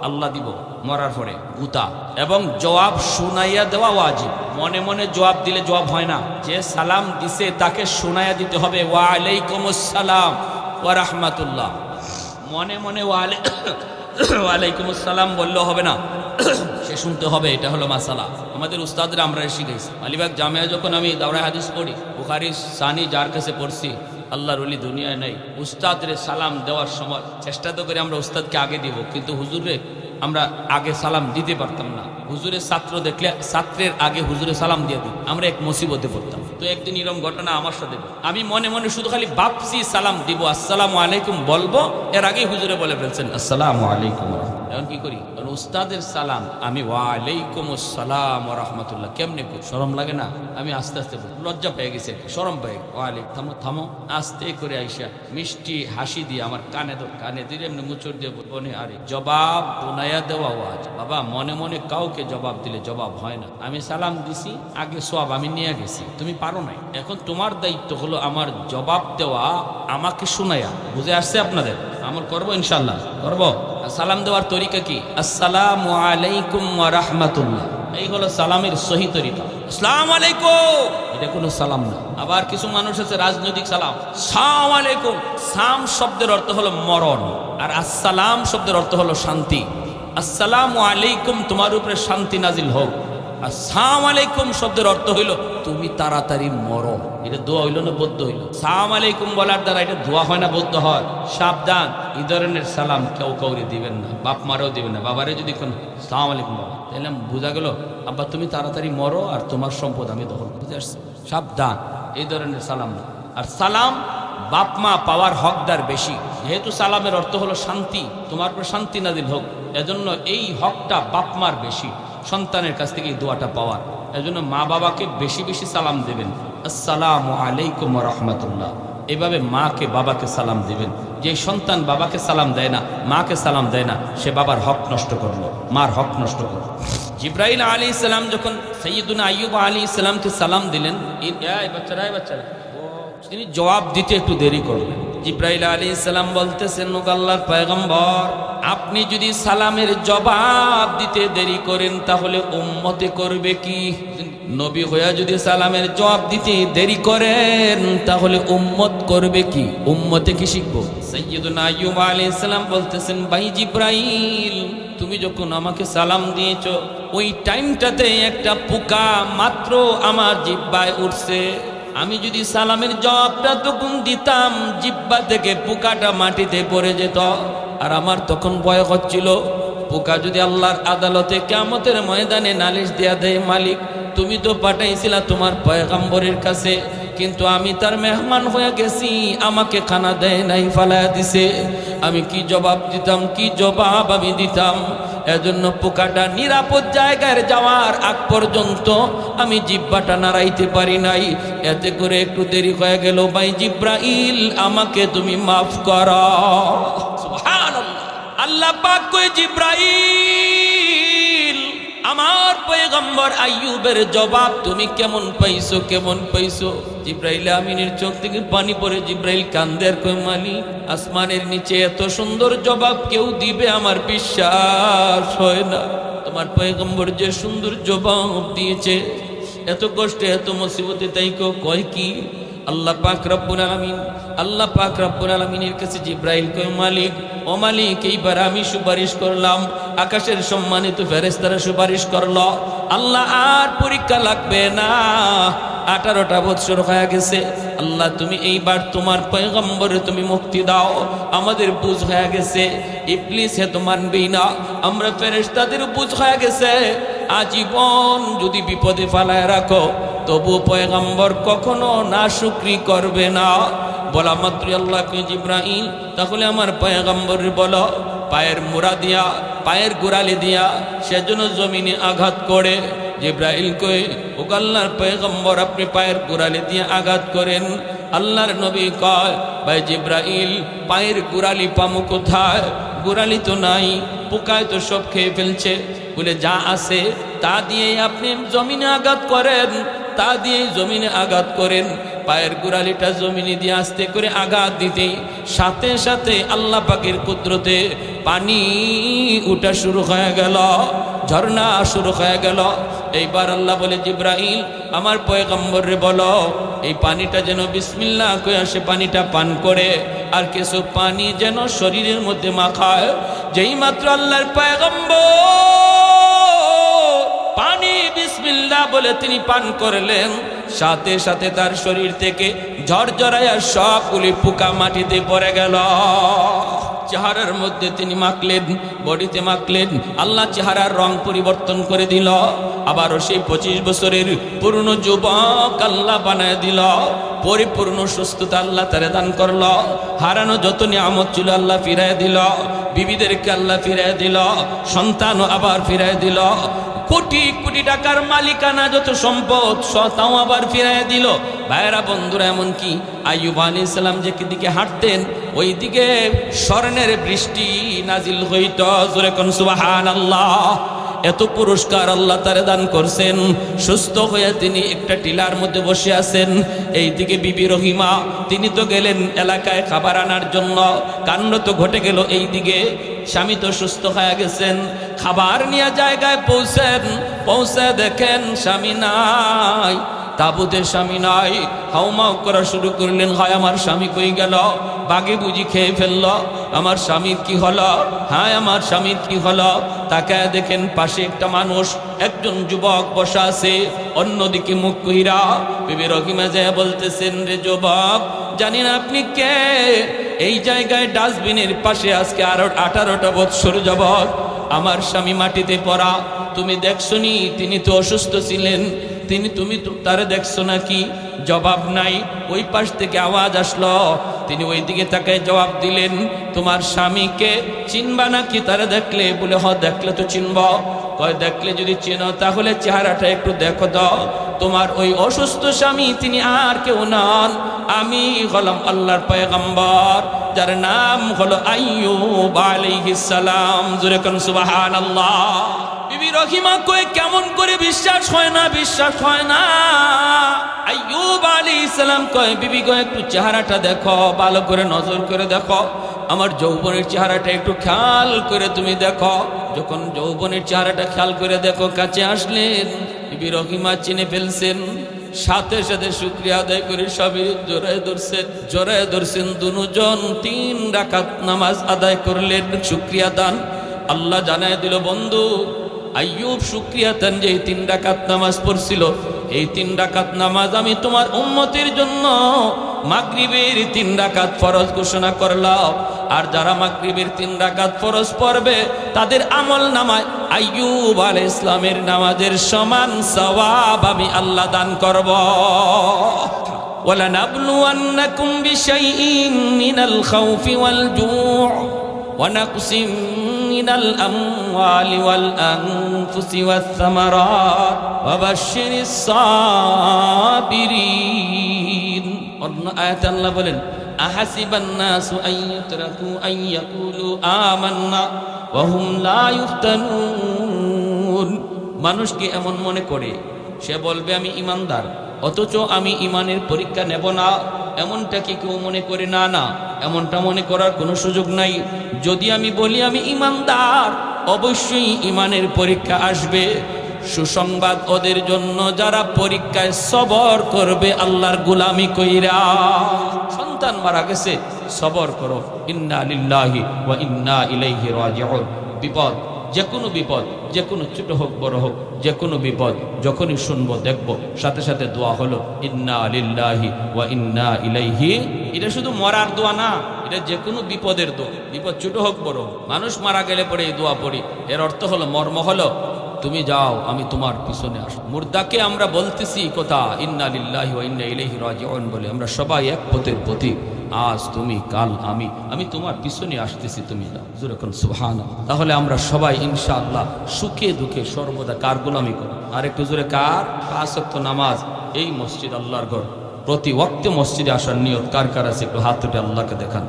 আল্লাহ দিব মরার পরে গুতা। এবং জবাব শুনাইয়া দেওয়া ওয়াজিব। মনে মনে জবাব দিলে জবাব হয় না, যে সালাম দিছে তাকে শুনাইয়া দিতে হবে ওয়া আলাইকুমুস সালাম ওয়া রাহমাতুল্লাহ। মনে মনে ওয়ালাইকুমুস সালাম বললেও হবে না, সে শুনতে হবে। এটা হলো মাসালা। আমাদের উস্তাদরা আমরা শিখেছি। আলিবাগ জামিয়া যখন আমি দাওরায়ে হাদিস পড়ি, বুখারী সানি যার কাছে পড়ছি, আল্লাহর ওলি দুনিয়ায় নাই, উস্তাদরে সালাম দেওয়ার সময় চেষ্টা তো করে আমরা উস্তাদকে আগে দিব, কিন্তু হুজুরে আমরা আগে সালাম দিতে পারতাম না। হুজুরের ছাত্র দেখলে ছাত্রের আগে হুজুরে সালাম দিয়ে দিই, আমরা এক মুসিবতে পড়তাম। তো একদিন এরকম ঘটনা আমার সাথে, আমি মনে মনে শুধু খালি ভাবছি সালাম দিব, আসসালামু আলাইকুম বলবো, এর আগেই হুজুরে বলে ফেলছেন আসসালামু আলাইকুম। এখন কি করি? কারণ উস্তাদের সালাম আমি ওয়া আলাইকুমুস সালাম ওয়া রাহমাতুল্লাহ কেমনে করি? শরম লাগে না? আমি আস্তে আস্তে লজ্জা পেয়ে গেছি, শরম পেয়ে ওয়ালাইকুম, থামো থামো, আস্তে করে আইসা মিষ্টি হাসি দিয়ে আমার কানে দিয়ে এমনি মুচড় দিয়ে বলে, আরে জবাব শোনাইয়া দেওয়া ওয়াজ। বাবা মনে মনে কাউকে জবাব দিলে জবাব হয় না। আমি সালাম দিছি, আগে সওয়াব আমি নিয়ে গেছি, তুমি পারো নাই। এখন তোমার দায়িত্ব হলো আমার জবাব দেওয়া, আমাকে শোনায়া। বুঝে আসছে আপনাদের? আমল করবো ইনশাল্লাহ, করবো। সালাম দেওয়ার তরিকা কি? আসসালামু আলাইকুম ওয়া রাহমাতুল্লাহ, এই হলো সালামের সহি তরিকা। আসসালামু আলাইকুম, এটা কোনো সালাম না। আবার কিছু মানুষ আছে রাজনৈতিক সালাম, সালাম আলাইকুম। সাম শব্দের অর্থ হলো মরণ, আর আসসালাম শব্দের অর্থ হলো শান্তি। আসসালামু আলাইকুম তোমার উপরে শান্তি নাজিল হোক। আসসালামু আলাইকুম শব্দের অর্থ হইল তুমি তাড়াতাড়ি মরো। এটা দোয়া হইল না বদ্ধ হইল? সালাম আলাইকুম বলার দ্বারা এটা দোয়া হয় না, বদ্ধ হয়। সাবধান, এই ধরনের সালাম কেউ কাউরে দিবেন না, বাপ মারেও দিবেন না। বাবারে যদি কোন সালাম আলাইকুম বলো, তাহলে বোঝা গেল আব্বা তুমি তাড়াতাড়ি মরো আর তোমার সম্পদ আমি দখল। বুঝে আসছে? সাবধান, এই ধরনের সালাম না। আর সালাম বাপ মা পাওয়ার হকদার বেশি, যেহেতু সালামের অর্থ হলো শান্তি, তোমার উপর শান্তি নাজিল হোক, এজন্য এই হকটা বাপ মার বেশি, সন্তানের কাছ থেকে এই দোয়াটা পাওয়ার। এজন্য মা বাবাকে বেশি বেশি সালাম দেবেন, আসসালামু আলাইকুম ওয়া রাহমাতুল্লাহ। এভাবে মাকে বাবাকে সালাম দিবেন। যে সন্তান বাবাকে সালাম দেয় না, মাকে সালাম দেয় না, সে বাবার হক নষ্ট করলো, মার হক নষ্ট করলো। জিব্রাইল আলাইহিস সালাম যখন সাইয়্যিদুনা আইয়ুব আলাইহিস সালামকে সালাম দিলেন, এই বাচ্চারা তিনি জবাব দিতে একটু দেরি করলেন। জিব্রাইল আলাইহিস সালাম বলতেছেন, ও আল্লাহর পয়গম্বর, আপনি যদি সালামের জবাব দিতে দেরি করেন তাহলে উম্মতে করবে কি? নবী হইয়া যদি সালামের জবাব দিতে দেরি করেন তাহলে উম্মত করবে কি? উম্মতে কি শিখবো? সাইয়্যিদুনা আইয়ুব আলাইহিস সালাম বলতেছেন, ভাই জিব্রাইল, তুমি যখন আমাকে সালাম দিয়েছো ওই টাইমটাতে একটা পোকা মাত্র আমার জিহ্বায় উঠছে। আমি যদি সালামের জবাবটা তখন দিতাম, জিহ্বা থেকে পোকাটা মাটিতে পড়ে যেত। আর আমার তখন ভয় হচ্ছিল, পোকা যদি আল্লাহর আদালতে কিয়ামতের ময়দানে নালিশ দেয়া দেয়, মালিক তুমি তো পাঠাইছিলা তোমার পয়গম্বরের কাছে, কিন্তু আমি তার মেহমান হয়ে গেছি, আমাকে খানা দেয় নাই, ফালায়া দিছে। আমি কি জবাব দিতাম, কি জবাব আমি দিতাম? এজন্য পোকাটা নিরাপদ জায়গায় যাওয়ার আগ পর্যন্ত আমি জিহ্বাটা নাড়াইতে পারি নাই। এতে করে একটু দেরি হয়ে গেল। ভাই জিব্রাইল, আমাকে তুমি মাফ করো। সুবহানাল্লাহ। আল্লাহ পাক কয়, জিব্রাইল, আমার পয়গম্বর আইয়ুবের জবাব তুমি কেমন পাইছো, কেমন পাইছো? জিব্রাইল আমিনের চোখ থেকে পানি পড়ে। জিব্রাইল কান্দের, কয়, মালিক, আসমানের নিচে এত সুন্দর জবাব কেউ দিবে আমার বিশ্বাস হয় না। তোমার পয়গম্বর যে সুন্দর জবাব দিয়েছে, এত কষ্টে এত মুসিবতে, তাই কেউ কয় কি? আল্লাহ পাক রব্বুল আলামিন, আল্লাহ পাক রব্বুল আলামিনের কাছে জিব্রাইল কয়, মালিক, ও মালিক, এইবার আমি সুপারিশ করলাম, আকাশের সম্মানিত ফেরেশতারা সুপারিশ করলো, আল্লাহ আর পরীক্ষা লাগবে না, 18টা বছর হয়ে গেছে, আল্লাহ তুমি এইবার তোমার পয়গম্বরে তুমি মুক্তি দাও, আমাদের বুঝ হয়ে গেছে, ইবলিস হে তো মানবেই না, আমরা ফেরেশতাদের বুঝ হয়ে গেছে, আজীবন যদি বিপদে ফালায় রাখো তবু পয়গম্বর কখনো নাশুকরি করবে না। বলা মাত্র আল্লাহ কে, জিব্রাইল, তাহলে আমার পয়গম্বরের বলো পায়ের মুড়া দিয়া, পায়ের গোড়ালি দিয়া সেজন্য জমিনে আঘাত করে। জিব্রাইল কই, ও আল্লাহর পয়গম্বর, আপনি পায়ের গোড়ালি দিয়ে আঘাত করেন। আল্লাহর নবী কয়, ভাই জিব্রাইল, পায়ের গোড়ালি পামু কোথায়? গোড়ালি তো নাই, পোকায় তো সব খেয়ে ফেলছে। বলে, যা আছে তা দিয়ে আপনি জমিনে আঘাত করেন, তা দিয়ে জমিনে আঘাত করেন। পায়ের গোড়ালিটা জমিনে দিয়ে আস্তে করে আঘাত দিতে সাথে সাথে আল্লাহ পাকের কুদরতে পানি উঠা শুরু হয়ে গেল, ঝর্ণা শুরু হয়ে গেল। এইবার আল্লাহ বলে, জিব্রাইল, আমার পয়গম্বরে বলো এই পানিটা যেন বিসমিল্লাহ কইয়া সে পানিটা পান করে, আর কিছু পানি যেন শরীরের মধ্যে মাখায়। যেই মাত্র আল্লাহর পয়গম্বর পানি বিসমিল্লাহ বলে তিনি পান করলেন, সাথে সাথে তার শরীর থেকে ঝরঝরাইয়া সবগুলি পোকা মাটিতে পড়ে গেল। চেহারার মধ্যে তিনি মাখলেন, বডিতে মাখলেন, আল্লাহ চেহারার রং পরিবর্তন করে দিল। আবারও সেই 25 বছরের পুরনো যুবক আল্লাহ বানায় দিল। পরিপূর্ণ সুস্থতা আল্লাহ তারে দান করল। হারানো যত নিয়ামত ছিল আল্লাহ ফিরায় দিল। বিবিদেরকে আল্লাহ ফিরায় দিল, সন্তানও আবার ফিরায় দিল। কোটি কোটি টাকার মালিকানা যত সম্পদ তাও আবার ফিরাই দিল। ভাইরা বন্ধুরা, এমনকি আইয়ুব আলাইহিস সালাম যে দিকে হাঁটতেন ওই দিকে স্বর্ণের বৃষ্টি নাজিল হইত। জোরে কোন সুবহানাল্লাহ। এত পুরস্কার আল্লাহ তারে দান করছেন। সুস্থ হয়ে তিনি একটা টিলার মধ্যে বসে আছেন। এইদিকে বিবি রহিমা, তিনি তো গেলেন এলাকায় খাবার আনার জন্য। কাণ্ড তো ঘটে গেল এইদিকে, স্বামী তো সুস্থ হয়ে গেছেন। খাবার নিয়ে জায়গায় পৌঁছে দেখেন স্বামী নাই, তাবুতে স্বামী নাই। হাউমাউ করা শুরু করলেন, হয় আমার স্বামী কই গেল? বাগে বুঝি খেয়ে ফেলল? আমার স্বামীর কি হলো? হ্যাঁ, আমার স্বামীর কি হলো? তাকায় দেখেন পাশে একটা মানুষ, একজন যুবক বসা আছে, অন্যদিকে মুখ কইরা। বিবি রহিমা যায় বলতেছেন, রে যুবক, জানি না আপনি কে? এই জায়গায় ডাস্টবিনের পাশে আজকে আরো 18টা বছর যাবত আমার স্বামী মাটিতে পড়া। তুমি দেখছনি? তিনি তো অসুস্থ ছিলেন, তুমি তো তারে দেখছো নাকি? জবাব নাই। ওই পাশ থেকে আওয়াজ আসলো, তিনি ওই দিকে তাকায় জবাব দিলেন, তোমার স্বামীকে চিনবা নাকি তারে দেখলে? বলে, হ দেখলে তো চিনব। কয়, দেখলে যদি চেনো তাহলে চেহারাটা একটু দেখো তো। তোমার ওই অসুস্থ স্বামী তিনি আর কেউ নন, আমি হলাম আল্লাহর পয়গম্বর, যার নাম হলো আইয়ুব আলাইহিস সালাম। জোরে কোন সুবহানাল্লাহ। বিবি রহিমা কয়, কেমন করে বিশ্বাস হয় না? বিশ্বাস হয় না। আইয়ুব আলাইহিস সালাম কয়, বিবি গো, একটু চেহারাটা দেখো, ভালো করে নজর করে দেখো, আমার যৌবনের চেহারাটা একটু খেয়াল করে তুমি দেখো। যখন যৌবনের চেহারাটা খেয়াল করে দেখো, কাছে আসলেন। বিবি রহিমা চিনে ফেলছেন, সাথে সাথে শুকরিয়া আদায় করে সবই জোরে ধরছেন দুজন। 3 রাকাত নামাজ আদায় করলেন, শুকরিয়া দান আল্লাহ জানায় দিল, বন্ধু আইয়ুব শুকরিয়া দান যে 3 রাকাত নামাজ পড়ছিল, এই 3 রাকাত নামাজ আমি তোমার উম্মতের জন্য মাগরিবের 3 রাকাত ফরজ ঘোষণা করলাম। আর যারা মাগরিবের 3 রাকাত ফরজ পড়বে তাদের আমল নামায় আইয়ুব আলাইহিস সালামের নামাজের সমান সওয়াব আমি আল্লাহ দান করব। ওয়ালানাবলুওয়ান্নাকুম বিশাইইন মিনাল খাউফি ওয়াল জুউ ওয়া নাকসিম মিনাল আমওয়ালি ওয়াল আনফুসি ওয়াস সামারাত ওয়া বাশশিরিস সাবিরিন। অন্য আয়াতে আল্লাহ বলেন, আহাসিবান নাসু আন ইউতরাকু আন ইয়াকুলু আমান্না ওয়া হুম লা ইফতানুন। মানুষ কি এমন মনে করে সে বলবে আমি ঈমানদার, অথচ আমি ঈমানের পরীক্ষা নেব না? এমনটা কি কেউ মনে করে? না না, এমনটা মনে করার কোনো সুযোগ নাই। যদি আমি বলি আমি ঈমানদার, অবশ্যই ঈমানের পরীক্ষা আসবে। সুসংবাদ ওদের জন্য যারা পরীক্ষায় সবর করবে আল্লাহর গোলামি কইরা। সন্তান মারা গেছে, সবর করো, ইন্না লিল্লাহি ওয়া ইন্না ইলাইহি রাজিউন। বিপদ, যে কোনো বিপদ, যে কোনো ছোট হোক বড় হোক, যে কোনো বিপদ যখনই শুনবো দেখবো সাথে সাথে দোয়া হলো ইন্না লিল্লাহি ওয়া ইন্না ইলাইহি। এটা শুধু মরার দোয়া না, এটা যে কোনো বিপদের দোয়া, বিপদ ছোট হোক বড় হোক। মানুষ মারা গেলে পরে এই দোয়া পড়ি, এর অর্থ হলো, মর্ম হলো তুমি যাও, আমি তোমার পিছনে আসবো। মুর্দাকে আমরা বলতেছি কথা ইন্না লিল্লাহি ওয়া ইন্না ইলাইহি রাজিউন বলে, আমরা সবাই এক পথের প্রতীক। আজ তুমি, কাল আমি তোমার পিছনে আসতেছি, তুমি যাও। যেরকম সুবহানাল্লাহ। তাহলে আমরা সবাই ইনশাআল্লাহ সুখে দুঃখে সর্বদা কার গোলামি করব? আর একটু জোরে কার? 5 ওয়াক্ত নামাজ, এই মসজিদ আল্লাহর ঘর, প্রতি ওয়াক্তে মসজিদে আসার নিয়ত কার কার আছে? একটু হাত তুলে আল্লাহকে দেখান।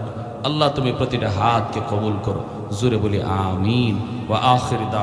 আল্লাহ তুমি প্রতিটা হাতকে কবুল করো। জোরে বলি আমিন। ওয়া আখির